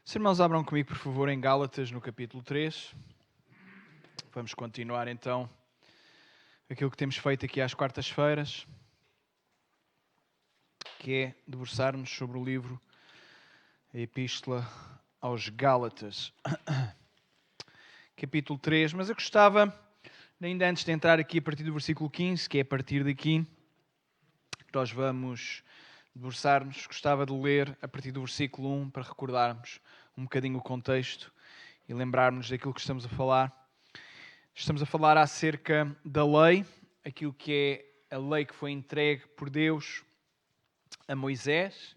Os irmãos, abram comigo, por favor, em Gálatas, no capítulo 3. Vamos continuar, então, aquilo que temos feito aqui às quartas-feiras, que é debruçar-nos sobre o livro, a Epístola aos Gálatas. Capítulo 3, mas eu gostava, ainda antes de entrar aqui a partir do versículo 15, que é a partir daqui, que nós vamos debruçar-nos, gostava de ler a partir do versículo 1, para recordarmos um bocadinho o contexto e lembrarmos daquilo que estamos a falar. Estamos a falar acerca da lei, aquilo que é a lei que foi entregue por Deus a Moisés.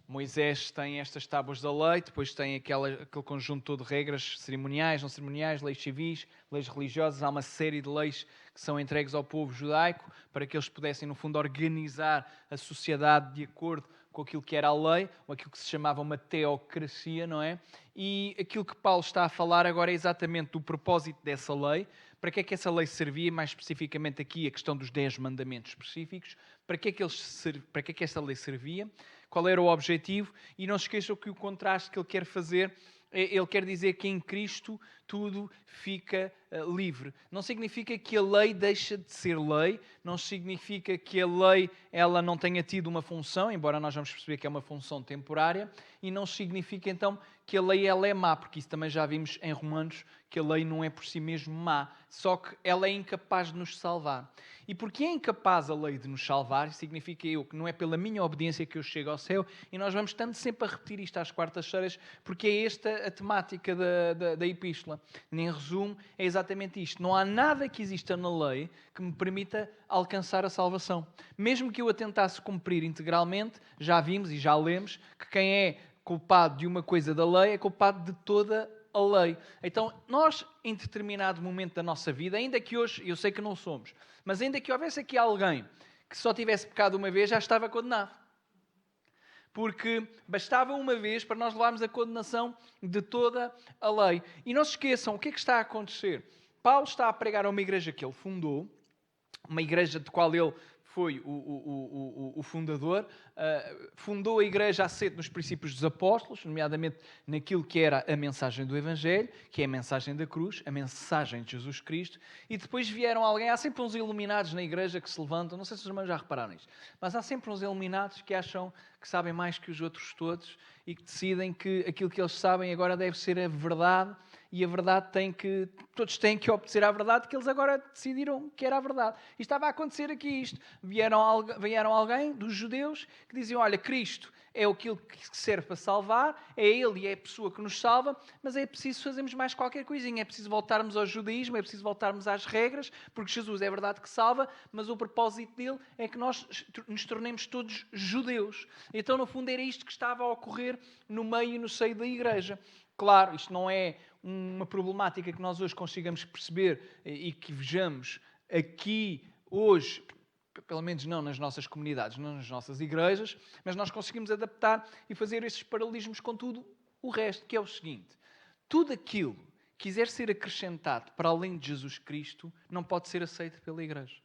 Moisés tem estas tábuas da lei, depois tem aquele conjunto todo de regras cerimoniais, não cerimoniais, leis civis, leis religiosas. Há uma série de leis que são entregues ao povo judaico para que eles pudessem, no fundo, organizar a sociedade de acordo com aquilo que era a lei, ou aquilo que se chamava uma teocracia, não é? E aquilo que Paulo está a falar agora é exatamente do propósito dessa lei. Para que é que essa lei servia? Mais especificamente aqui a questão dos 10 mandamentos específicos. Para que é que esta lei servia? Qual era o objetivo? E não se esqueçam que o contraste que ele quer fazer, ele quer dizer que em Cristo tudo fica livre. Não significa que a lei deixa de ser lei, não significa que a lei ela não tenha tido uma função, embora nós vamos perceber que é uma função temporária, e não significa então que a lei ela é má, porque isso também já vimos em Romanos, que a lei não é por si mesmo má, só que ela é incapaz de nos salvar. E porque é incapaz a lei de nos salvar, significa que não é pela minha obediência que eu chego ao céu, e nós vamos estando sempre a repetir isto às quartas-feiras, porque é esta a temática da epístola. Em resumo, é exatamente isto. Não há nada que exista na lei que me permita alcançar a salvação. Mesmo que eu a tentasse cumprir integralmente, já vimos e já lemos que quem é culpado de uma coisa da lei é culpado de toda a lei. Então, nós, em determinado momento da nossa vida, ainda que hoje, eu sei que não somos, mas ainda que houvesse aqui alguém que só tivesse pecado uma vez, já estava condenado. Porque bastava uma vez para nós levarmos a condenação de toda a lei. E não se esqueçam, o que é que está a acontecer? Paulo está a pregar a uma igreja que ele fundou, uma igreja de qual ele foi o fundador, fundou a igreja assente nos princípios dos apóstolos, nomeadamente naquilo que era a mensagem do Evangelho, que é a mensagem da cruz, a mensagem de Jesus Cristo, e depois vieram alguém, há sempre uns iluminados na igreja que se levantam, não sei se os irmãos já repararam nisso, mas há sempre uns iluminados que acham que sabem mais que os outros todos e que decidem que aquilo que eles sabem agora deve ser a verdade, e a verdade todos têm que obedecer à verdade, que eles agora decidiram que era a verdade. E estava a acontecer aqui isto. Vieram alguém dos judeus que diziam, olha, Cristo é aquilo que serve para salvar, é Ele e é a pessoa que nos salva, mas é preciso fazermos mais qualquer coisinha, é preciso voltarmos ao judaísmo, é preciso voltarmos às regras, porque Jesus é verdade que salva, mas o propósito dele é que nós nos tornemos todos judeus. Então, no fundo, era isto que estava a ocorrer no meio e no seio da igreja. Claro, isto não é uma problemática que nós hoje consigamos perceber e que vejamos aqui hoje, pelo menos não nas nossas comunidades, não nas nossas igrejas, mas nós conseguimos adaptar e fazer esses paralelismos com tudo o resto, que é o seguinte: tudo aquilo que quiser ser acrescentado para além de Jesus Cristo não pode ser aceito pela igreja.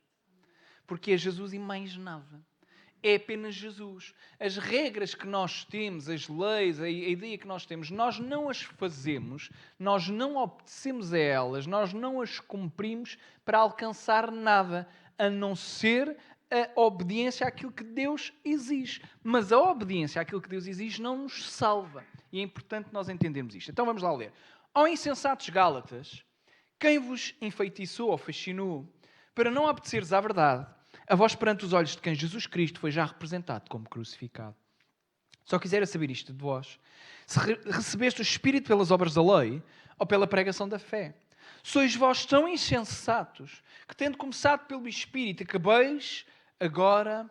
Porque é Jesus e mais nada. É apenas Jesus. As regras que nós temos, as leis, a ideia que nós temos, nós não as fazemos, nós não obedecemos a elas, nós não as cumprimos para alcançar nada, a não ser a obediência àquilo que Deus exige. Mas a obediência àquilo que Deus exige não nos salva. E é importante nós entendermos isto. Então vamos lá ler. Ó insensatos Gálatas, quem vos enfeitiçou ou fascinou para não obedeceres à verdade, a vós perante os olhos de quem Jesus Cristo foi já representado como crucificado? Só quisera saber isto de vós: se recebeste o Espírito pelas obras da lei ou pela pregação da fé? Sois vós tão insensatos que, tendo começado pelo Espírito, acabeis agora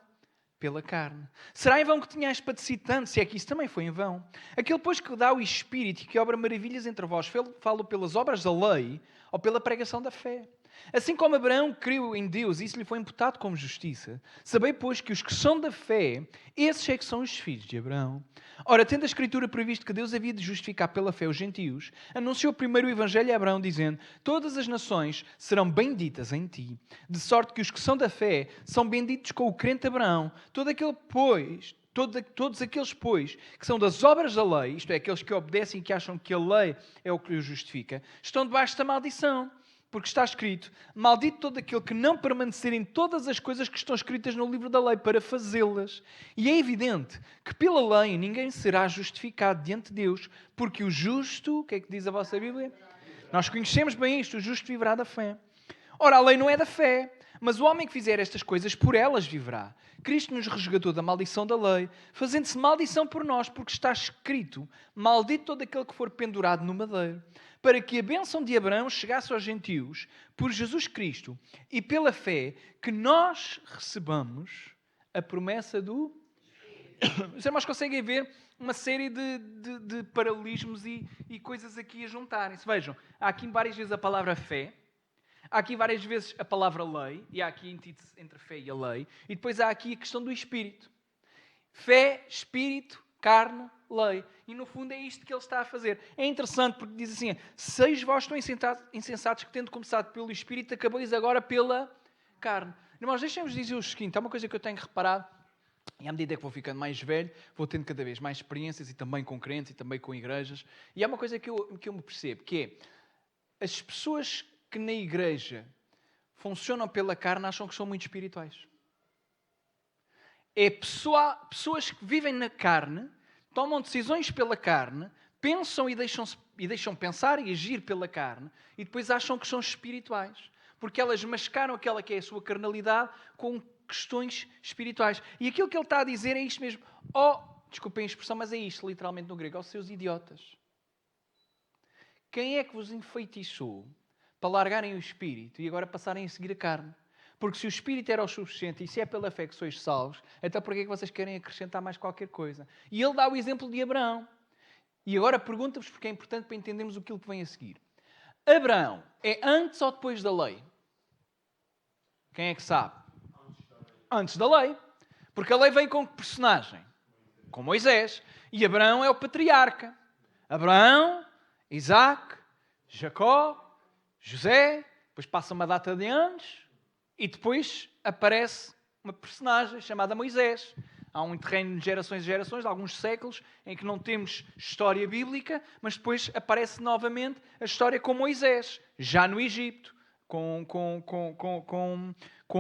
pela carne. Será em vão que tinhais padecido tanto, se é que isso também foi em vão? Aquele, pois, que dá o Espírito e que obra maravilhas entre vós, falo pelas obras da lei ou pela pregação da fé? Assim como Abraão creu em Deus e isso lhe foi imputado como justiça, sabei, pois, que os que são da fé, esses é que são os filhos de Abraão. Ora, tendo a Escritura previsto que Deus havia de justificar pela fé os gentios, anunciou primeiro o Evangelho a Abraão, dizendo: todas as nações serão benditas em ti. De sorte que os que são da fé são benditos com o crente Abraão. Todo aquele, pois, Todos aqueles, pois, que são das obras da lei, isto é, aqueles que obedecem e que acham que a lei é o que os justifica, estão debaixo da maldição. Porque está escrito, maldito todo aquele que não permanecer em todas as coisas que estão escritas no livro da lei para fazê-las. E é evidente que pela lei ninguém será justificado diante de Deus, porque o justo, o que é que diz a vossa Bíblia? Nós conhecemos bem isto, o justo viverá da fé. Ora, a lei não é da fé, mas o homem que fizer estas coisas, por elas viverá. Cristo nos resgatou da maldição da lei, fazendo-se maldição por nós, porque está escrito, maldito todo aquele que for pendurado no madeiro, para que a bênção de Abraão chegasse aos gentios, por Jesus Cristo, e pela fé que nós recebamos a promessa do... Os irmãos conseguem ver uma série de paralelismos e coisas aqui a juntarem-se. Vejam, há aqui várias vezes a palavra fé, há aqui várias vezes a palavra lei, e há aqui antítese entre a fé e a lei, e depois há aqui a questão do Espírito. Fé, Espírito, carne, lei. E no fundo é isto que ele está a fazer. É interessante porque diz assim, seis vós estão insensatos que tendo começado pelo Espírito, acabais agora pela carne. Irmãos, deixem-vos dizer o seguinte, há uma coisa que eu tenho reparado, e à medida que vou ficando mais velho, vou tendo cada vez mais experiências, e também com crentes, e também com igrejas, e há uma coisa que eu me percebo, que é, as pessoas que na igreja funcionam pela carne acham que são muito espirituais. É pessoas que vivem na carne, tomam decisões pela carne, pensam e deixam pensar e agir pela carne, e depois acham que são espirituais. Porque elas mascaram aquela que é a sua carnalidade com questões espirituais. E aquilo que ele está a dizer é isto mesmo. Desculpem a expressão, mas é isto literalmente no grego. Seus idiotas. Quem é que vos enfeitiçou para largarem o Espírito e agora passarem a seguir a carne? Porque se o Espírito era o suficiente e se é pela fé que sois salvos, então porquê é que vocês querem acrescentar mais qualquer coisa? E ele dá o exemplo de Abraão. E agora pergunta-vos porque é importante para entendermos aquilo que vem a seguir. Abraão é antes ou depois da lei? Quem é que sabe? Antes da lei. Porque a lei vem com que personagem? Com Moisés. E Abraão é o patriarca. Abraão, Isaac, Jacó, José, depois passa uma data de anos e depois aparece uma personagem chamada Moisés. Há um interregno de gerações e gerações, de alguns séculos, em que não temos história bíblica, mas depois aparece novamente a história com Moisés, já no Egito, com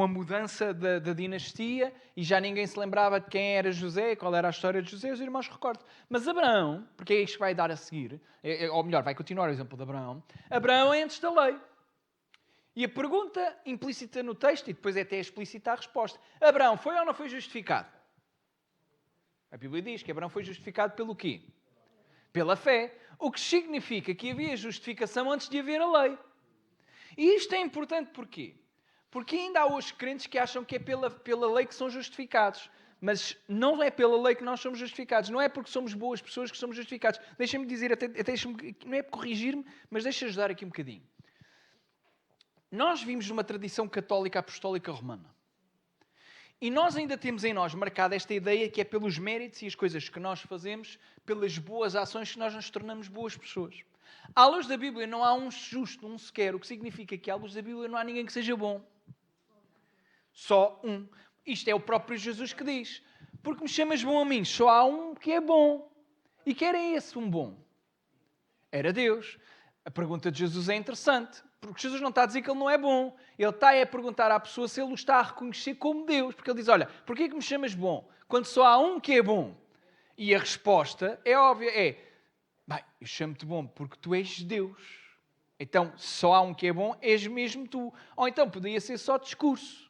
a mudança da dinastia, e já ninguém se lembrava de quem era José, qual era a história de José, os irmãos recordam. Mas Abraão, porque é isto que vai dar a seguir, ou melhor, vai continuar o exemplo de Abraão, Abraão é antes da lei. E a pergunta implícita no texto, e depois até explícita a resposta, Abraão foi ou não foi justificado? A Bíblia diz que Abraão foi justificado pelo quê? Pela fé. O que significa que havia justificação antes de haver a lei. E isto é importante porquê? Porque ainda há hoje crentes que acham que é pela lei que são justificados. Mas não é pela lei que nós somos justificados. Não é porque somos boas pessoas que somos justificados. Deixem-me dizer, não é corrigir-me, mas deixa-me ajudar aqui um bocadinho. Nós vimos numa tradição católica apostólica romana. E nós ainda temos em nós marcada esta ideia que é pelos méritos e as coisas que nós fazemos, pelas boas ações que nós nos tornamos boas pessoas. À luz da Bíblia não há um justo, um sequer, o que significa que à luz da Bíblia não há ninguém que seja bom. Só um. Isto é o próprio Jesus que diz. Porque me chamas bom a mim, só há um que é bom. E que era esse um bom? Era Deus. A pergunta de Jesus é interessante. Porque Jesus não está a dizer que ele não é bom. Ele está a perguntar à pessoa se ele o está a reconhecer como Deus. Porque ele diz, olha, porquê que me chamas bom? Quando só há um que é bom. E a resposta é óbvia, bem, eu chamo-te bom porque tu és Deus. Então, só há um que é bom, és mesmo tu. Ou então, poderia ser só discurso.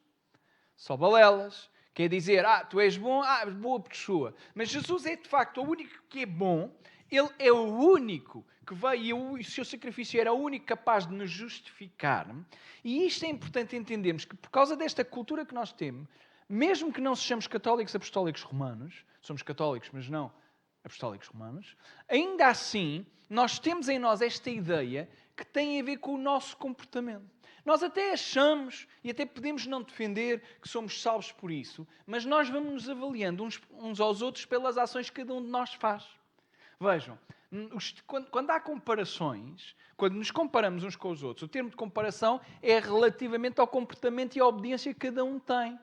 Só balelas. Quer dizer, tu és bom, boa pessoa. Mas Jesus é, de facto, o único que é bom. Ele é o único que veio e o seu sacrifício era o único capaz de nos justificar. E isto é importante entendermos que por causa desta cultura que nós temos, mesmo que não sejamos católicos apostólicos romanos, somos católicos, mas não apostólicos romanos, ainda assim, nós temos em nós esta ideia que tem a ver com o nosso comportamento. Nós até achamos, e até podemos não defender, que somos salvos por isso, mas nós vamos nos avaliando uns aos outros pelas ações que cada um de nós faz. Vejam, quando há comparações, quando nos comparamos uns com os outros, o termo de comparação é relativamente ao comportamento e à obediência que cada um tem.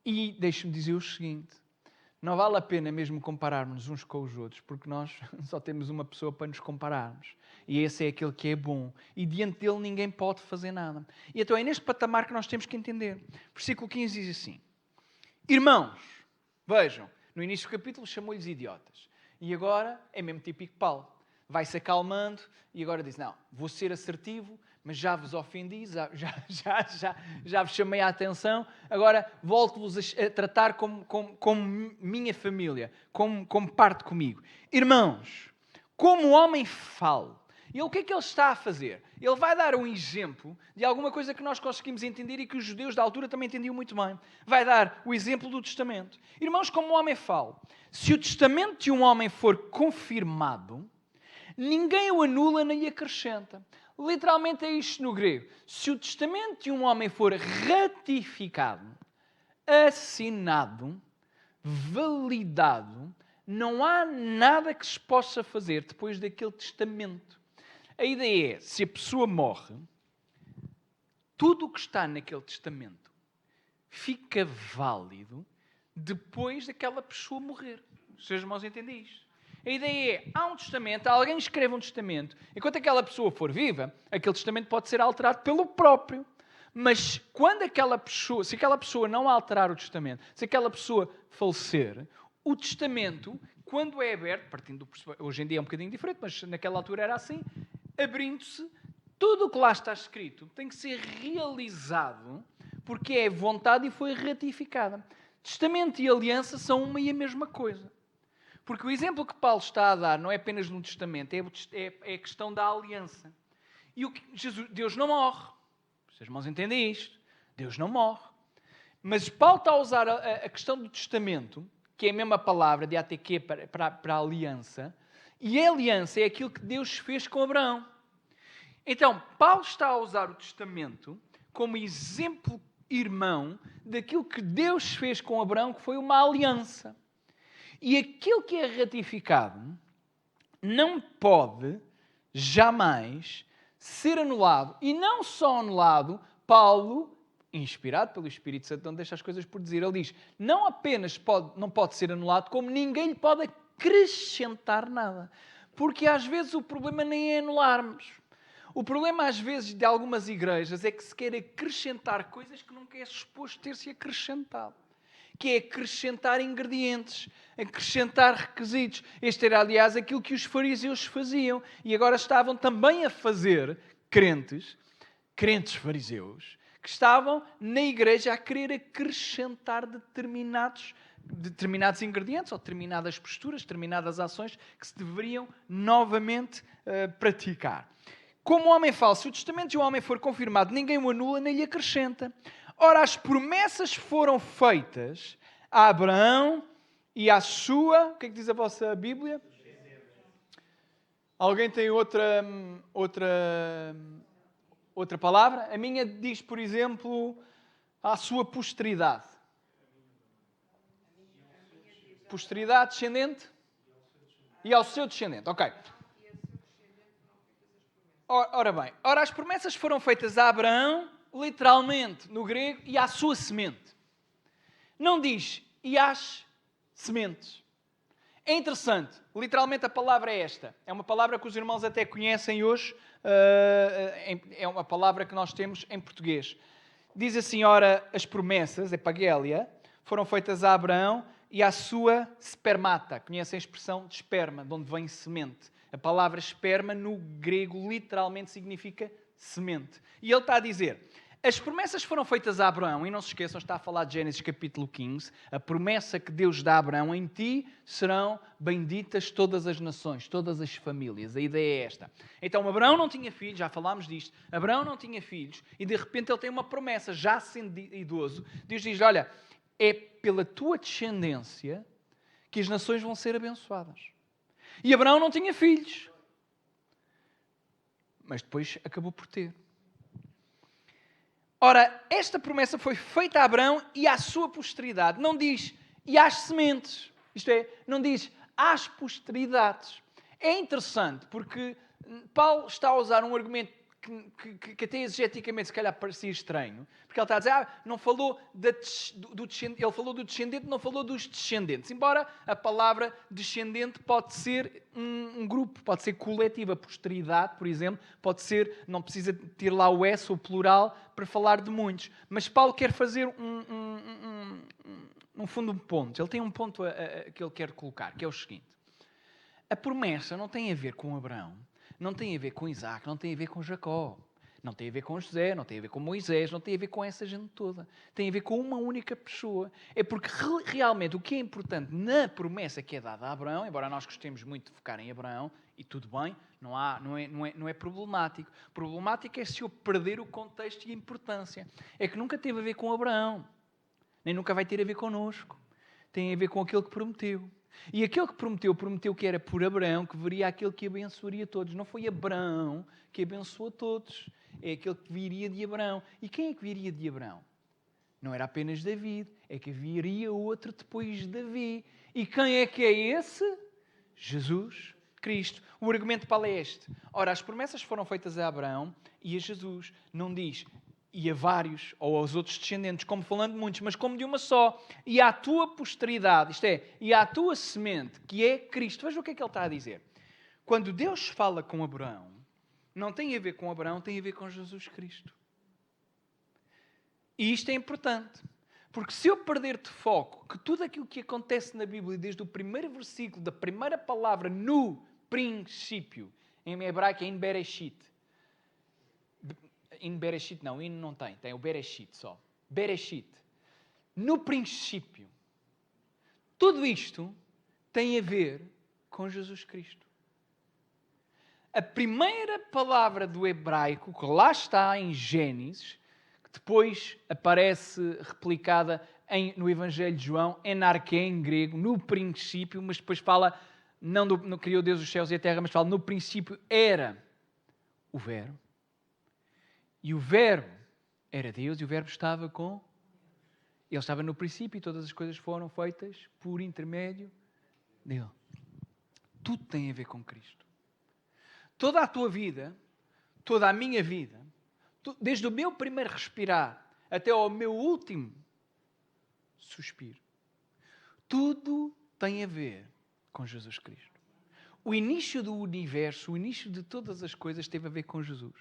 E deixe-me dizer o seguinte, Não vale a pena mesmo compararmos uns com os outros, porque nós só temos uma pessoa para nos compararmos. E esse é aquele que é bom. E diante dele ninguém pode fazer nada. E então é neste patamar que nós temos que entender. Versículo 15 diz assim: Irmãos, vejam, no início do capítulo chamou-lhes idiotas. E agora é mesmo típico Paulo. Vai-se acalmando e agora diz, não, vou ser assertivo, mas já vos ofendi, já vos chamei a atenção, agora volto-vos a tratar como minha família, como parte comigo. Irmãos, como o homem fala, e o que é que ele está a fazer? Ele vai dar um exemplo de alguma coisa que nós conseguimos entender e que os judeus da altura também entendiam muito bem. Vai dar o exemplo do testamento. Irmãos, como o homem fala, se o testamento de um homem for confirmado, ninguém o anula nem acrescenta. Literalmente é isto no grego. Se o testamento de um homem for ratificado, assinado, validado, não há nada que se possa fazer depois daquele testamento. A ideia é, se a pessoa morre, tudo o que está naquele testamento fica válido depois daquela pessoa morrer. Os seus irmãos entendem isto? A ideia é, há um testamento, alguém escreve um testamento, enquanto aquela pessoa for viva, aquele testamento pode ser alterado pelo próprio. Mas quando se aquela pessoa não alterar o testamento, se aquela pessoa falecer, o testamento, quando é aberto, hoje em dia é um bocadinho diferente, mas naquela altura era assim, abrindo-se, tudo o que lá está escrito tem que ser realizado porque é vontade e foi ratificada. Testamento e aliança são uma e a mesma coisa. Porque o exemplo que Paulo está a dar não é apenas no testamento, é a questão da aliança. E Deus não morre. Os irmãos entendem isto? Deus não morre. Mas Paulo está a usar a questão do testamento, que é a mesma palavra de ATQ para a aliança, e a aliança é aquilo que Deus fez com Abraão. Então, Paulo está a usar o testamento como exemplo irmão daquilo que Deus fez com Abraão, que foi uma aliança. E aquilo que é ratificado não pode jamais ser anulado. E não só anulado, Paulo, inspirado pelo Espírito Santo, não deixa as coisas por dizer. Ele diz, não apenas não pode ser anulado, como ninguém lhe pode acrescentar nada. Porque às vezes o problema nem é anularmos. O problema às vezes de algumas igrejas é que se quer acrescentar coisas que nunca é suposto ter-se acrescentado. Que é acrescentar ingredientes, acrescentar requisitos. Este era, aliás, aquilo que os fariseus faziam. E agora estavam também a fazer crentes fariseus, que estavam na igreja a querer acrescentar determinados ingredientes ou determinadas posturas, determinadas ações que se deveriam novamente praticar. Como o homem fala, se o testamento de um homem for confirmado, ninguém o anula nem lhe acrescenta. Ora, as promessas foram feitas a Abraão e à sua... O que é que diz a vossa Bíblia? Alguém tem outra palavra? A minha diz, por exemplo, à sua posteridade. Posteridade, descendente? E ao seu descendente, ok. Ora bem, as promessas foram feitas a Abraão, literalmente, no grego, e à sua semente. Não diz, e às sementes. É interessante, literalmente a palavra é esta. É uma palavra que os irmãos até conhecem hoje, é uma palavra que nós temos em português. Diz assim, ora, as promessas, epagélia, foram feitas a Abraão e à sua spermata. Conhecem a expressão de esperma, de onde vem semente. A palavra esperma no grego literalmente significa semente. E ele está a dizer, as promessas foram feitas a Abraão, e não se esqueçam, está a falar de Gênesis capítulo 15, a promessa que Deus dá a Abraão, em ti serão benditas todas as nações, todas as famílias. A ideia é esta. Então Abraão não tinha filhos, já falámos disto, Abraão não tinha filhos, e de repente ele tem uma promessa, já sendo idoso, Deus diz, olha, é pela tua descendência que as nações vão ser abençoadas. E Abraão não tinha filhos. Mas depois acabou por ter. Ora, esta promessa foi feita a Abraão e à sua posteridade. Não diz, e às sementes. Isto é, não diz, às posteridades. É interessante, porque Paulo está a usar um argumento que até exegeticamente se calhar parecia estranho, porque ele está a dizer, não falou do descendente, ele falou do descendente, não falou dos descendentes, embora a palavra descendente pode ser um grupo, pode ser coletiva, a posteridade, por exemplo, pode ser, não precisa ter lá o S, o plural, para falar de muitos, mas Paulo quer fazer no fundo um ponto, ele tem um ponto que ele quer colocar, que é o seguinte: a promessa não tem a ver com Abraão, não tem a ver com Isaac, não tem a ver com Jacó, não tem a ver com José, não tem a ver com Moisés, não tem a ver com essa gente toda. Tem a ver com uma única pessoa. É porque realmente o que é importante na promessa que é dada a Abraão, embora nós gostemos muito de focar em Abraão, e tudo bem, não é problemático. Problemático é se eu perder o contexto e a importância. É que nunca teve a ver com Abraão, nem nunca vai ter a ver connosco. Tem a ver com aquele que prometeu. E aquele que prometeu que era por Abraão que viria aquele que abençoaria todos. Não foi Abraão que abençoou todos. É aquele que viria de Abraão. E quem é que viria de Abraão? Não era apenas David. É que viria outro depois de Davi. E quem é que é esse? Jesus Cristo. O argumento para é este. Ora, as promessas foram feitas a Abraão e a Jesus. Não diz e a vários, ou aos outros descendentes, como falando de muitos, mas como de uma só. E à tua posteridade, isto é, e à tua semente, que é Cristo. Veja o que é que ele está a dizer. Quando Deus fala com Abraão, não tem a ver com Abraão, tem a ver com Jesus Cristo. E isto é importante. Porque se eu perder de foco que tudo aquilo que acontece na Bíblia, desde o primeiro versículo, da primeira palavra, no princípio, em hebraico é in Bereshit. In Bereshit não, in não tem o Bereshit só. Bereshit. No princípio. Tudo isto tem a ver com Jesus Cristo. A primeira palavra do hebraico, que lá está em Gênesis, que depois aparece replicada no Evangelho de João, enarque em grego, no princípio, mas depois fala, não criou Deus os céus e a terra, mas fala, no princípio era o Verbo. E o Verbo era Deus e o Verbo estava com... Ele estava no princípio e todas as coisas foram feitas por intermédio dele. Tudo tem a ver com Cristo. Toda a tua vida, toda a minha vida, desde o meu primeiro respirar até ao meu último suspiro, tudo tem a ver com Jesus Cristo. O início do universo, o início de todas as coisas teve a ver com Jesus.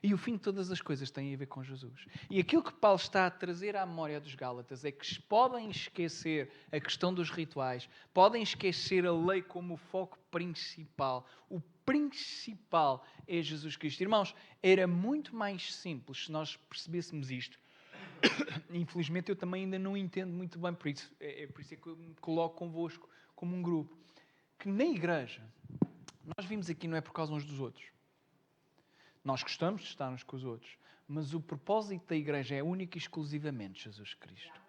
E o fim de todas as coisas tem a ver com Jesus. E aquilo que Paulo está a trazer à memória dos Gálatas é que podem esquecer a questão dos rituais, podem esquecer a lei como o foco principal. O principal é Jesus Cristo. Irmãos, era muito mais simples se nós percebêssemos isto. Infelizmente eu também ainda não entendo muito bem, por isso é que eu me coloco convosco como um grupo. Que na igreja, nós vimos aqui não é por causa uns dos outros. Nós gostamos de estar uns com os outros, mas o propósito da igreja é único e exclusivamente Jesus Cristo.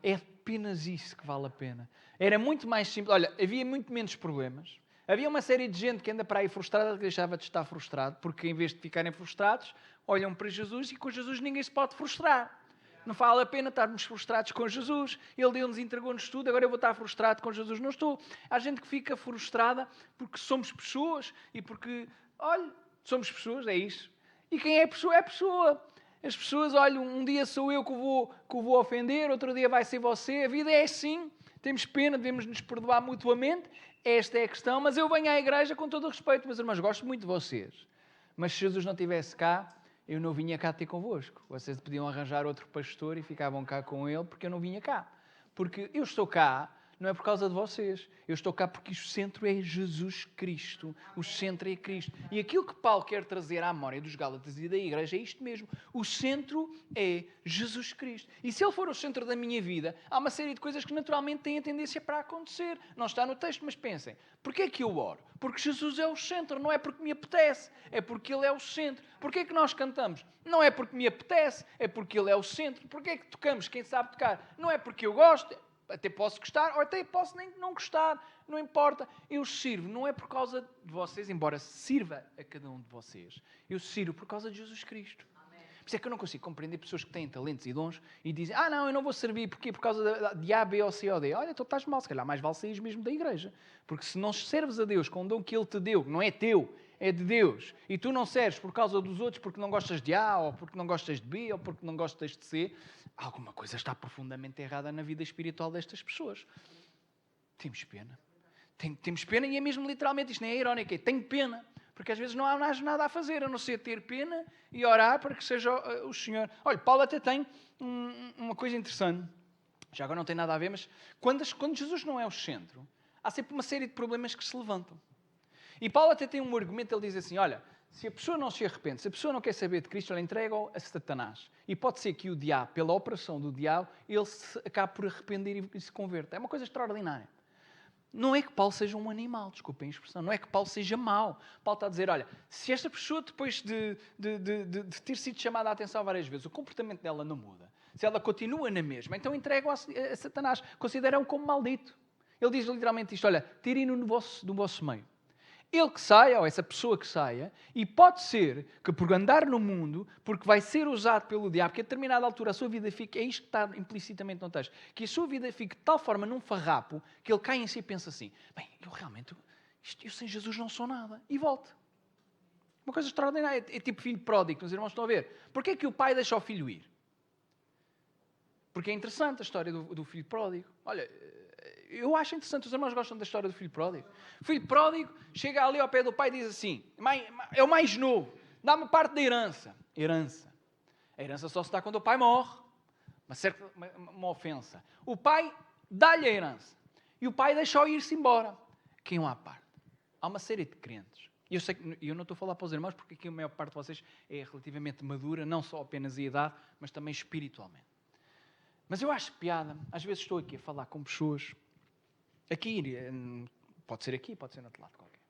É apenas isso que vale a pena. Era muito mais simples. Olha, havia muito menos problemas. Havia uma série de gente que anda para aí frustrada, que deixava de estar frustrado, porque em vez de ficarem frustrados, olham para Jesus e com Jesus ninguém se pode frustrar. Não vale a pena estarmos frustrados com Jesus. Ele deu-nos, entregou-nos tudo, agora eu vou estar frustrado com Jesus. Não estou. Há gente que fica frustrada porque somos pessoas e porque, olha, somos pessoas, é isso. E quem é pessoa, é pessoa. As pessoas, olha, um dia sou eu que o vou ofender, outro dia vai ser você. A vida é assim. Temos pena, devemos nos perdoar mutuamente. Esta é a questão. Mas eu venho à igreja com todo o respeito, meus irmãos, gosto muito de vocês. Mas se Jesus não estivesse cá, eu não vinha cá ter convosco. Vocês podiam arranjar outro pastor e ficavam cá com ele, porque eu não vinha cá. Porque eu estou cá, não é por causa de vocês. Eu estou cá porque o centro é Jesus Cristo. O centro é Cristo. E aquilo que Paulo quer trazer à memória dos Gálatas e da igreja é isto mesmo. O centro é Jesus Cristo. E se ele for o centro da minha vida, há uma série de coisas que naturalmente têm a tendência para acontecer. Não está no texto, mas pensem. Porquê é que eu oro? Porque Jesus é o centro. Não é porque me apetece. É porque Ele é o centro. Porquê é que nós cantamos? Não é porque me apetece. É porque Ele é o centro. Porquê é que tocamos? Quem sabe tocar? Não é porque eu gosto. Até posso gostar, ou até posso nem não gostar, não importa. Eu sirvo, não é por causa de vocês, embora sirva a cada um de vocês. Eu sirvo por causa de Jesus Cristo. Amém. Por isso é que eu não consigo compreender pessoas que têm talentos e dons e dizem, não, eu não vou servir, porquê? Por causa de A, B, ou C, ou D. Olha, então estás mal, se calhar mais vale sair mesmo da igreja. Porque se não serves a Deus com um dom que Ele te deu, que não é teu, é de Deus, e tu não serves por causa dos outros porque não gostas de A, ou porque não gostas de B, ou porque não gostas de C, alguma coisa está profundamente errada na vida espiritual destas pessoas. Temos pena. Temos pena, e é mesmo literalmente, isto nem é irónico, tenho pena. Porque às vezes não há mais nada a fazer, a não ser ter pena e orar para que seja o Senhor. Olha, Paulo até tem uma coisa interessante. Já agora não tem nada a ver, mas quando Jesus não é o centro, há sempre uma série de problemas que se levantam. E Paulo até tem um argumento, ele diz assim, olha, se a pessoa não se arrepende, se a pessoa não quer saber de Cristo, ela entrega-o a Satanás. E pode ser que o diabo, pela operação do diabo, ele se acabe por arrepender e se converta. É uma coisa extraordinária. Não é que Paulo seja um animal, desculpem a expressão, não é que Paulo seja mau. Paulo está a dizer, olha, se esta pessoa depois de ter sido chamada a atenção várias vezes, o comportamento dela não muda, se ela continua na mesma, então entrega-o a Satanás, considera-o como maldito. Ele diz literalmente isto, olha, tirem-no do vosso meio. Ele que saia, ou essa pessoa que saia, e pode ser que por andar no mundo, porque vai ser usado pelo diabo, que a determinada altura a sua vida fique, é isto que está implicitamente no texto, que a sua vida fique de tal forma num farrapo, que ele cai em si e pensa assim, bem, eu realmente, eu sem Jesus não sou nada, e volta. Uma coisa extraordinária, é tipo filho pródigo, os irmãos estão a ver. Porquê é que o pai deixa o filho ir? Porque é interessante a história do filho pródigo. Olha, eu acho interessante, os irmãos gostam da história do filho pródigo. O filho pródigo chega ali ao pé do pai e diz assim, é o mais novo, dá-me parte da herança. A herança só se dá quando o pai morre. Uma ofensa. O pai dá-lhe a herança. E o pai deixa-o ir-se embora. Quem o há parte? Há uma série de crentes. E eu sei que eu não estou a falar para os irmãos, porque aqui a maior parte de vocês é relativamente madura, não só apenas em idade, mas também espiritualmente. Mas eu acho piada, às vezes estou aqui a falar com pessoas, aqui, pode ser aqui, pode ser no outro lado qualquer.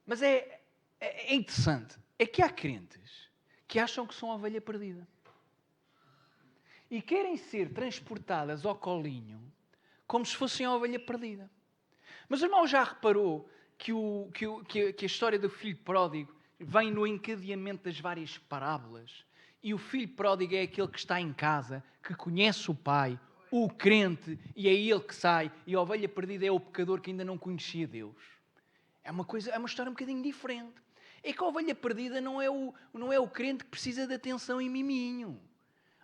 Mas é interessante, é que há crentes que acham que são a ovelha perdida. E querem ser transportadas ao colinho como se fossem a ovelha perdida. Mas o irmão já reparou que a história do filho pródigo vem no encadeamento das várias parábolas? E o filho pródigo é aquele que está em casa, que conhece o pai, o crente, e é ele que sai. E a ovelha perdida é o pecador que ainda não conhecia Deus. É uma história um bocadinho diferente. É que a ovelha perdida não é o crente que precisa de atenção e miminho.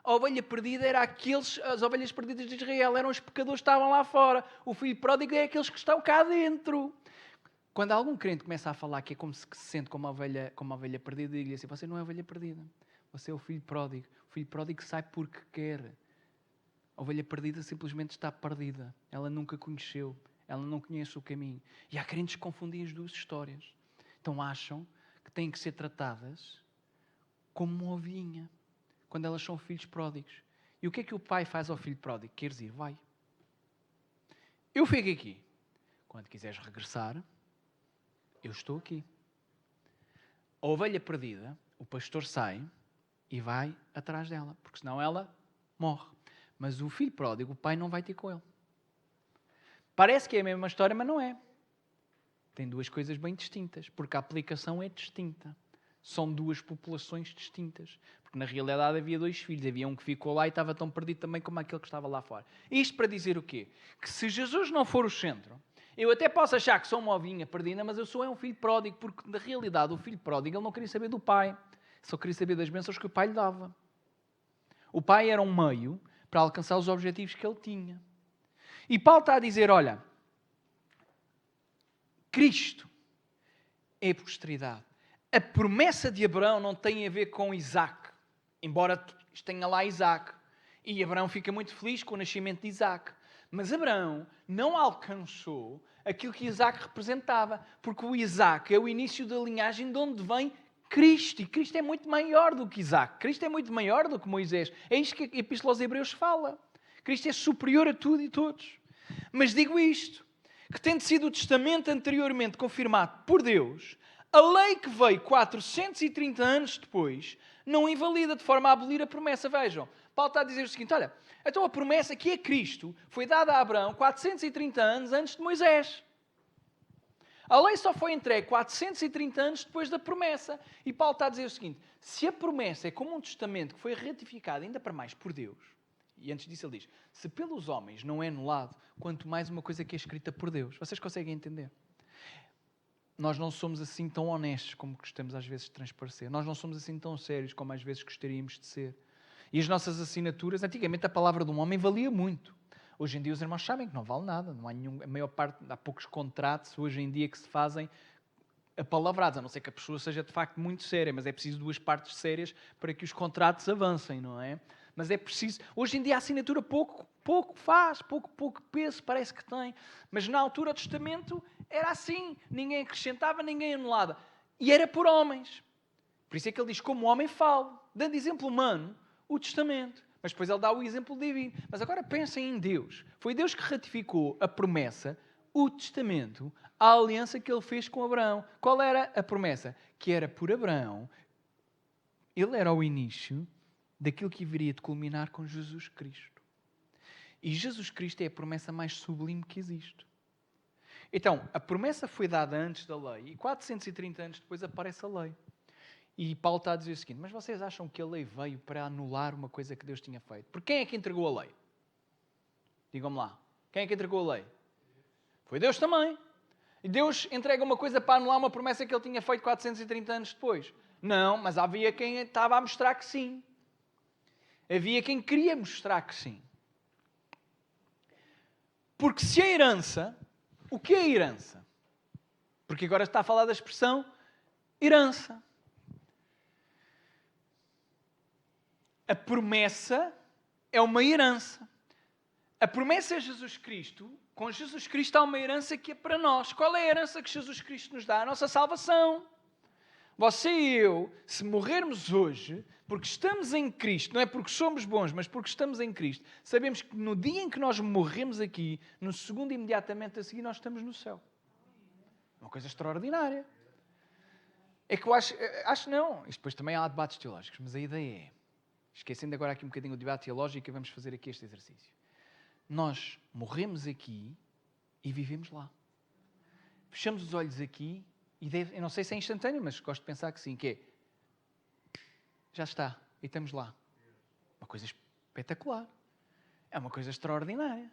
A ovelha perdida era as ovelhas perdidas de Israel, eram os pecadores que estavam lá fora. O filho pródigo é aqueles que estão cá dentro. Quando algum crente começa a falar que é como se sente como uma ovelha perdida, digo-lhe assim, você não é ovelha perdida. Você é o filho pródigo. O filho pródigo sai porque quer. A ovelha perdida simplesmente está perdida. Ela nunca conheceu. Ela não conhece o caminho. E há crentes que confundem as duas histórias. Então acham que têm que ser tratadas como uma ovelhinha. Quando elas são filhos pródigos. E o que é que o pai faz ao filho pródigo? Queres ir? Vai. Eu fico aqui. Quando quiseres regressar, eu estou aqui. A ovelha perdida, o pastor sai e vai atrás dela, porque senão ela morre. Mas o filho pródigo, o pai não vai ter com ele. Parece que é a mesma história, mas não é. Tem duas coisas bem distintas, porque a aplicação é distinta. São duas populações distintas. Porque na realidade havia dois filhos. Havia um que ficou lá e estava tão perdido também como aquele que estava lá fora. Isto para dizer o quê? Que se Jesus não for o centro, eu até posso achar que sou uma ovinha perdida, mas eu sou um filho pródigo, porque na realidade o filho pródigo ele não queria saber do pai. Só queria saber das bênçãos que o pai lhe dava. O pai era um meio para alcançar os objetivos que ele tinha. E Paulo está a dizer, olha, Cristo é a posteridade. A promessa de Abraão não tem a ver com Isaac, embora tenha lá Isaac. E Abraão fica muito feliz com o nascimento de Isaac. Mas Abraão não alcançou aquilo que Isaac representava, porque o Isaac é o início da linhagem de onde vem Cristo. E Cristo é muito maior do que Isaac. Cristo é muito maior do que Moisés. É isto que a Epístola aos Hebreus fala. Cristo é superior a tudo e todos. Mas digo isto, que tendo sido o testamento anteriormente confirmado por Deus, a lei que veio 430 anos depois não invalida de forma a abolir a promessa. Vejam, Paulo está a dizer o seguinte, olha, então a promessa que é Cristo foi dada a Abraão 430 anos antes de Moisés. A lei só foi entregue 430 anos depois da promessa. E Paulo está a dizer o seguinte, se a promessa é como um testamento que foi ratificado ainda para mais por Deus, e antes disso ele diz, se pelos homens não é anulado, quanto mais uma coisa que é escrita por Deus. Vocês conseguem entender? nós não somos assim tão honestos como gostamos às vezes de transparecer. Nós não somos assim tão sérios como às vezes gostaríamos de ser. E as nossas assinaturas, antigamente a palavra de um homem valia muito. Hoje em dia os irmãos sabem que não vale nada. Não há a maior parte, há poucos contratos hoje em dia que se fazem apalavrados, a não ser que a pessoa seja de facto muito séria, mas é preciso duas partes sérias para que os contratos avancem, não é? Mas é preciso... Hoje em dia a assinatura pouco faz, pouco peso parece que tem. Mas na altura do testamento era assim. Ninguém acrescentava, ninguém anulava. E era por homens. Por isso é que ele diz, como homem falo. Dando exemplo humano, o testamento. Mas depois ele dá o exemplo divino. Mas agora pensem em Deus. Foi Deus que ratificou a promessa, o testamento, a aliança que ele fez com Abraão. Qual era a promessa? Que era por Abraão. Ele era o início daquilo que viria de culminar com Jesus Cristo. E Jesus Cristo é a promessa mais sublime que existe. Então, a promessa foi dada antes da lei e 430 anos depois aparece a lei. E Paulo está a dizer o seguinte, mas vocês acham que a lei veio para anular uma coisa que Deus tinha feito? Porque quem é que entregou a lei? Digam-me lá. Quem é que entregou a lei? Foi Deus também. E Deus entrega uma coisa para anular uma promessa que ele tinha feito 430 anos depois. Não, mas havia quem estava a mostrar que sim. Havia quem queria mostrar que sim. Porque se a herança... O que é herança? Porque agora está a falar da expressão herança. A promessa é uma herança. A promessa é Jesus Cristo. Com Jesus Cristo há uma herança que é para nós. Qual é a herança que Jesus Cristo nos dá? A nossa salvação. Você e eu, se morrermos hoje, porque estamos em Cristo, não é porque somos bons, mas porque estamos em Cristo, sabemos que no dia em que nós morremos aqui, no segundo imediatamente a seguir, nós estamos no céu. Uma coisa extraordinária. É que eu acho não. Isto depois também há debates teológicos, mas a ideia é, esquecendo agora aqui um bocadinho o debate teológico, vamos fazer aqui este exercício. Nós morremos aqui e vivemos lá. Fechamos os olhos aqui e eu não sei se é instantâneo, mas gosto de pensar que sim, que é, já está, e estamos lá. Uma coisa espetacular. É uma coisa extraordinária.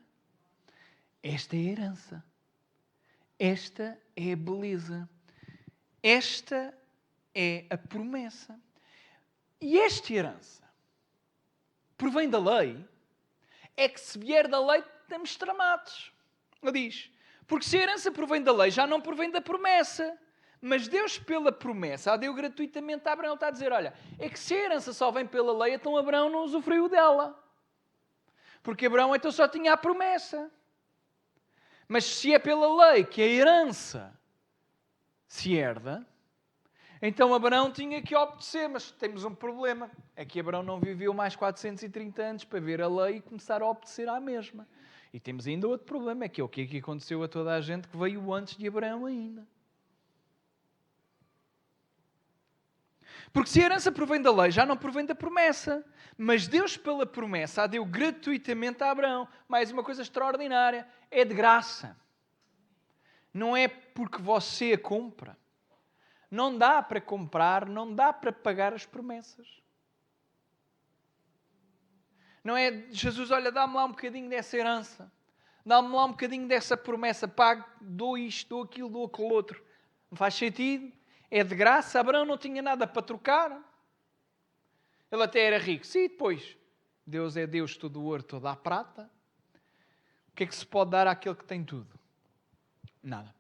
Esta é a herança. Esta é a beleza. Esta é a promessa. E esta herança provém da lei, é que se vier da lei estamos tramados. Ele diz, porque se a herança provém da lei, já não provém da promessa. Mas Deus, pela promessa, a deu gratuitamente a Abraão. Ele está a dizer, olha, é que se a herança só vem pela lei, então Abraão não usufruiu dela. Porque Abraão então só tinha a promessa. Mas se é pela lei que a herança se herda, então Abraão tinha que obedecer. Mas temos um problema. É que Abraão não viveu mais 430 anos para ver a lei e começar a obedecer à mesma. E temos ainda outro problema, é que é o que é que aconteceu a toda a gente que veio antes de Abraão ainda. Porque se a herança provém da lei, já não provém da promessa. Mas Deus, pela promessa, a deu gratuitamente a Abraão. Mais uma coisa extraordinária. É de graça. Não é porque você a compra. Não dá para comprar, não dá para pagar as promessas. Não é, Jesus, olha, dá-me lá um bocadinho dessa herança. Dá-me lá um bocadinho dessa promessa. Pago, dou isto, dou aquilo, dou aquele outro. Não faz sentido. É de graça. Abraão não tinha nada para trocar. Ele até era rico. Sim, depois. Deus é Deus, todo o ouro, toda a prata. O que é que se pode dar àquele que tem tudo? Nada.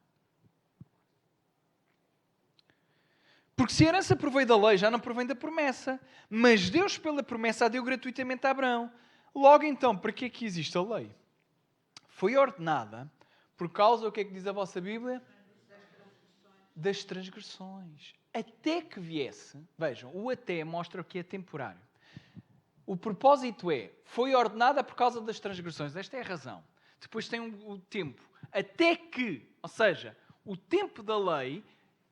Porque se a herança provém da lei, já não provém da promessa. Mas Deus, pela promessa, a deu gratuitamente a Abraão. Logo então, para que é que existe a lei? Foi ordenada por causa, o que é que diz a vossa Bíblia? Das transgressões. Até que viesse, vejam, o até mostra o que é temporário. O propósito é, foi ordenada por causa das transgressões. Esta é a razão. Depois tem o tempo. Até que, ou seja, o tempo da lei,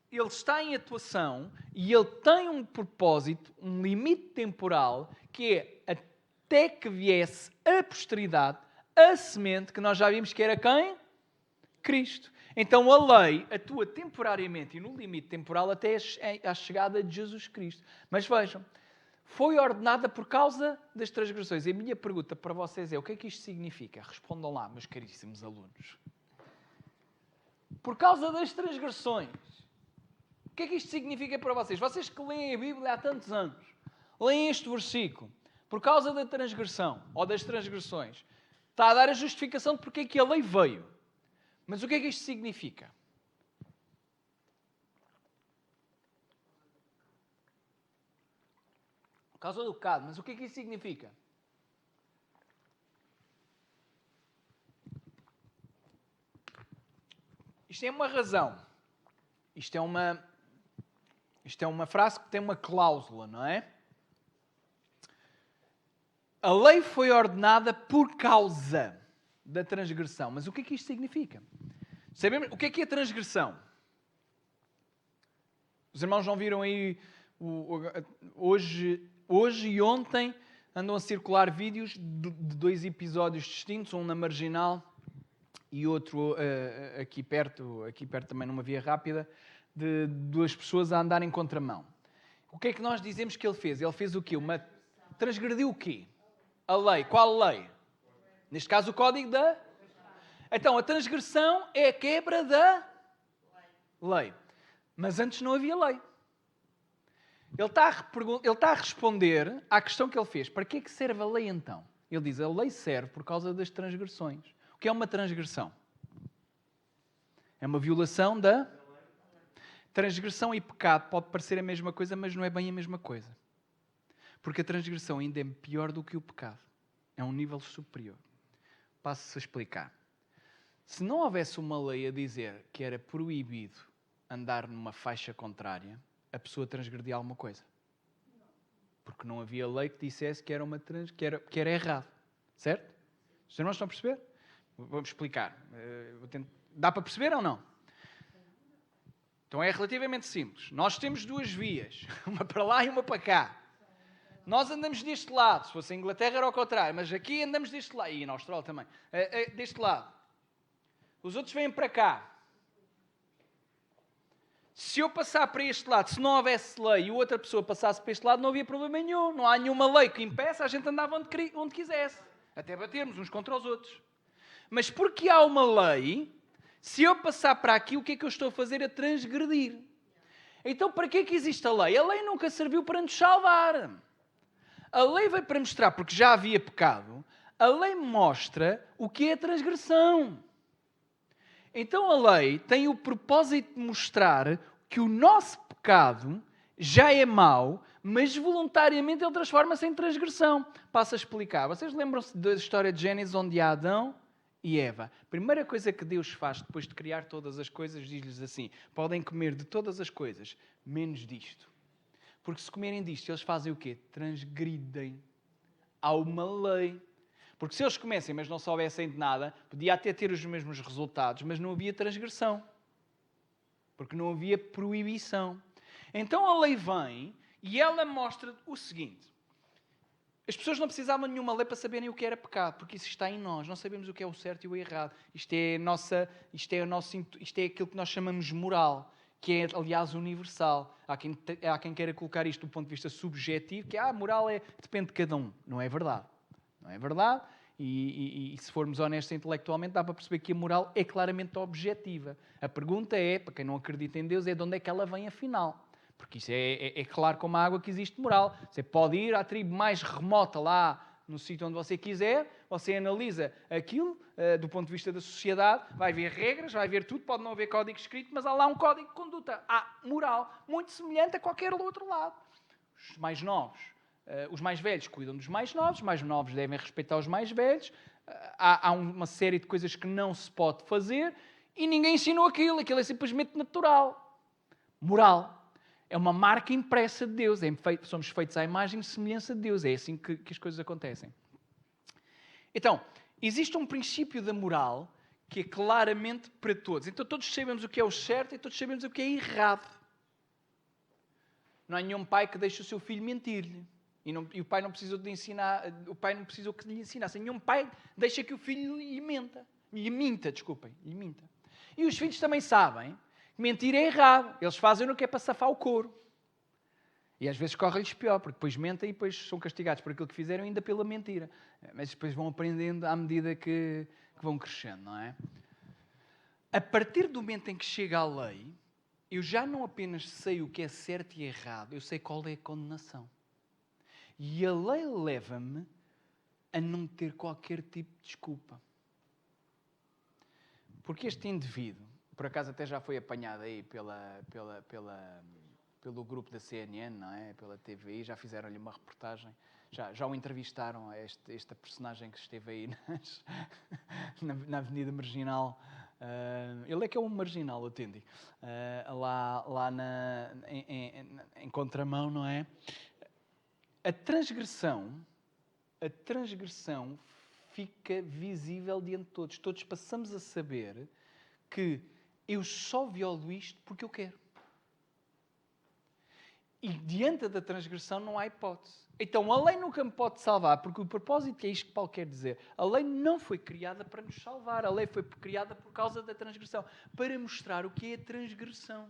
ele está em atuação e ele tem um propósito, um limite temporal, que é até que viesse a posteridade, a semente, que nós já vimos que era quem? Cristo. Então a lei atua temporariamente e no limite temporal até a chegada de Jesus Cristo. Mas vejam, foi ordenada por causa das transgressões. E a minha pergunta para vocês é, o que é que isto significa? Respondam lá, meus caríssimos alunos. Por causa das transgressões. O que é que isto significa para vocês? Vocês que leem a Bíblia há tantos anos, leem este versículo, por causa da transgressão, ou das transgressões, está a dar a justificação de porque é que a lei veio. Mas o que é que isto significa? Por causa do pecado. Mas o que é que isso significa? Isto é uma razão. Isto é uma frase que tem uma cláusula, não é? A lei foi ordenada por causa da transgressão. Mas o que é que isto significa? Sabemos o que é a transgressão? Os irmãos não viram aí hoje e ontem andam a circular vídeos de dois episódios distintos, um na Marginal e outro aqui perto também numa via rápida, de duas pessoas a andarem em contramão. O que é que nós dizemos que ele fez? Ele fez o quê? Transgrediu o quê? A lei. Qual lei? Neste caso o Código da... Então, a transgressão é a quebra da lei. Mas antes não havia lei. Ele está a responder à questão que ele fez. Para que é que serve a lei então? Ele diz, a lei serve por causa das transgressões. O que é uma transgressão? É uma violação da... Transgressão e pecado pode parecer a mesma coisa, mas não é bem a mesma coisa. Porque a transgressão ainda é pior do que o pecado. É um nível superior. Passo-se a explicar. Se não houvesse uma lei a dizer que era proibido andar numa faixa contrária, a pessoa transgredia alguma coisa. Porque não havia lei que dissesse que era errado. Certo? Os irmãos estão a perceber? Vamos explicar. Dá para perceber ou não? Então é relativamente simples. Nós temos duas vias. Uma para lá e uma para cá. Nós andamos deste lado. Se fosse a Inglaterra era ao contrário. Mas aqui andamos deste lado. E na Austrália também. Deste lado. Os outros vêm para cá. Se eu passar para este lado, se não houvesse lei e outra pessoa passasse para este lado, não havia problema nenhum. Não há nenhuma lei que impeça, a gente andava onde quisesse. Até batermos uns contra os outros. Mas porque há uma lei, se eu passar para aqui, o que é que eu estou a fazer? A transgredir. Então, para que é que existe a lei? A lei nunca serviu para nos salvar. A lei veio para mostrar, porque já havia pecado, a lei mostra o que é a transgressão. Então a lei tem o propósito de mostrar que o nosso pecado já é mau, mas voluntariamente ele transforma-se em transgressão. Passo a explicar. Vocês lembram-se da história de Gênesis onde há Adão e Eva? A primeira coisa que Deus faz depois de criar todas as coisas, diz-lhes assim, podem comer de todas as coisas, menos disto. Porque se comerem disto, eles fazem o quê? Transgridem. Há uma lei. Porque se eles comessem, mas não soubessem de nada, podia até ter os mesmos resultados, mas não havia transgressão. Porque não havia proibição. Então a lei vem e ela mostra o seguinte. As pessoas não precisavam de nenhuma lei para saberem o que era pecado, porque isso está em nós. Não sabemos o que é o certo e o errado. Isto é aquilo que nós chamamos moral, que é, aliás, universal. Há quem queira colocar isto do ponto de vista subjetivo, que moral depende de cada um. Não é verdade. Não é verdade? E se formos honestos intelectualmente, dá para perceber que a moral é claramente objetiva. A pergunta é, para quem não acredita em Deus, é de onde é que ela vem afinal. Porque isso é claro como a água que existe moral. Você pode ir à tribo mais remota lá, no sítio onde você quiser, você analisa aquilo do ponto de vista da sociedade, vai ver regras, vai ver tudo, pode não haver código escrito, mas há lá um código de conduta. Há moral, muito semelhante a qualquer outro lado. Os mais novos. Os mais velhos cuidam dos mais novos devem respeitar os mais velhos, há uma série de coisas que não se pode fazer e ninguém ensinou aquilo é simplesmente natural. Moral. É uma marca impressa de Deus, somos feitos à imagem e semelhança de Deus, é assim que as coisas acontecem. Então, existe um princípio da moral que é claramente para todos. Então todos sabemos o que é o certo e todos sabemos o que é errado. Não há nenhum pai que deixe o seu filho mentir-lhe. E o pai não precisou de ensinar, o pai não precisou que lhe ensinasse. Nenhum pai deixa que o filho lhe minta. E os filhos também sabem que mentir é errado. Eles fazem o que é para safar o couro. E às vezes corre-lhes pior, porque depois mentem e depois são castigados por aquilo que fizeram ainda pela mentira. Mas depois vão aprendendo à medida que vão crescendo, não é? A partir do momento em que chega a lei, eu já não apenas sei o que é certo e errado, eu sei qual é a condenação. E a lei leva-me a não ter qualquer tipo de desculpa. Porque este indivíduo, por acaso até já foi apanhado aí pelo grupo da CNN, não é? Pela TVI, já fizeram-lhe uma reportagem, já o entrevistaram, a esta personagem que esteve aí na Avenida Marginal. Ele é que é um marginal autêntico. Lá em contramão, não é? A transgressão fica visível diante de todos. Todos passamos a saber que eu só violo isto porque eu quero. E diante da transgressão não há hipótese. Então a lei nunca me pode salvar, porque o propósito é isto que Paulo quer dizer. A lei não foi criada para nos salvar. A lei foi criada por causa da transgressão. Para mostrar o que é a transgressão.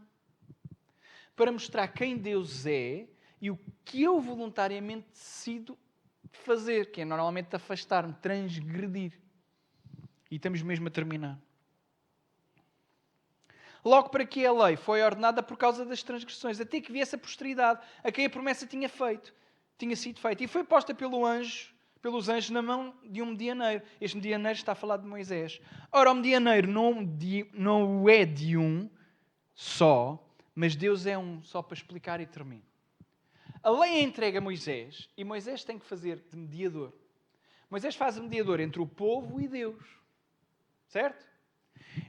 Para mostrar quem Deus é e o que eu voluntariamente decido fazer, que é normalmente afastar-me, transgredir. E estamos mesmo a terminar. Logo, para que a lei foi ordenada por causa das transgressões, até que viesse a posteridade, a quem a promessa tinha sido feita. E foi posta pelos anjos na mão de um medianeiro. Este medianeiro está a falar de Moisés. Ora, o medianeiro não é de um só, mas Deus é um, só para explicar e termino. A lei é entregue a Moisés e Moisés tem que fazer de mediador. Moisés faz de mediador entre o povo e Deus. Certo?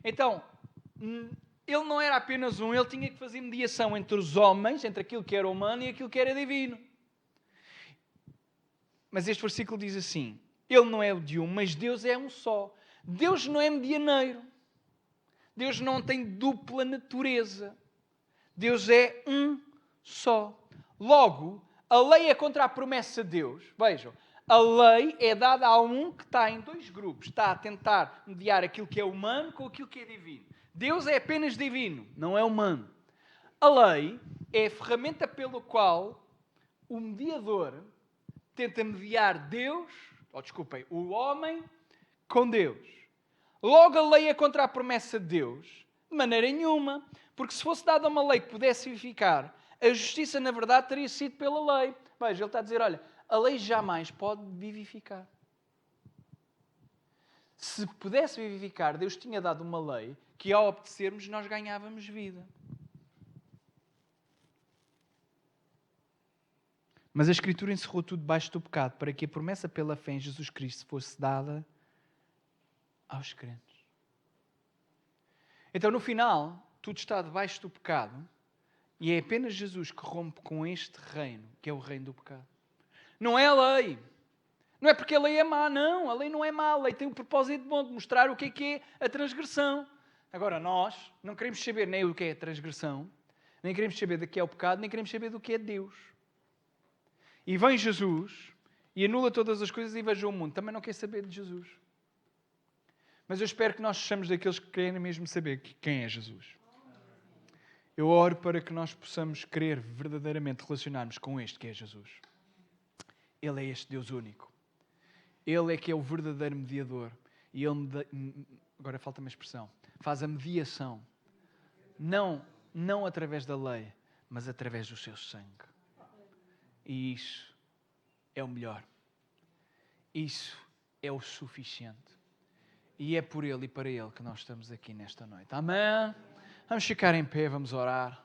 Então, ele não era apenas um, ele tinha que fazer mediação entre os homens, entre aquilo que era humano e aquilo que era divino. Mas este versículo diz assim, ele não é de um, mas Deus é um só. Deus não é medianeiro. Deus não tem dupla natureza. Deus é um só. Logo, a lei é contra a promessa de Deus. Vejam, a lei é dada a um que está em dois grupos. Está a tentar mediar aquilo que é humano com aquilo que é divino. Deus é apenas divino, não é humano. A lei é a ferramenta pela qual o mediador tenta mediar o homem com Deus. Logo, a lei é contra a promessa de Deus? De maneira nenhuma. Porque se fosse dada uma lei que pudesse vivificar, a justiça, na verdade, teria sido pela lei. Veja, ele está a dizer, olha, a lei jamais pode vivificar. Se pudesse vivificar, Deus tinha dado uma lei que, ao obedecermos, nós ganhávamos vida. Mas a Escritura encerrou tudo debaixo do pecado para que a promessa pela fé em Jesus Cristo fosse dada aos crentes. Então, no final, tudo está debaixo do pecado e é apenas Jesus que rompe com este reino, que é o reino do pecado. Não é a lei. Não é porque a lei é má, não. A lei não é má. A lei tem o propósito bom de mostrar o que é a transgressão. Agora, nós não queremos saber nem o que é a transgressão, nem queremos saber do que é o pecado, nem queremos saber do que é Deus. E vem Jesus e anula todas as coisas e veja o mundo. Também não quer saber de Jesus. Mas eu espero que nós sejamos daqueles que querem mesmo saber quem é Jesus. Eu oro para que nós possamos querer verdadeiramente relacionarmos com este que é Jesus. Ele é este Deus único. Ele é que é o verdadeiro mediador. E Ele, agora falta-me a expressão, faz a mediação. Não através da lei, mas através do seu sangue. E isso é o melhor. Isso é o suficiente. E é por Ele e para Ele que nós estamos aqui nesta noite. Amém? Vamos ficar em pé, vamos orar.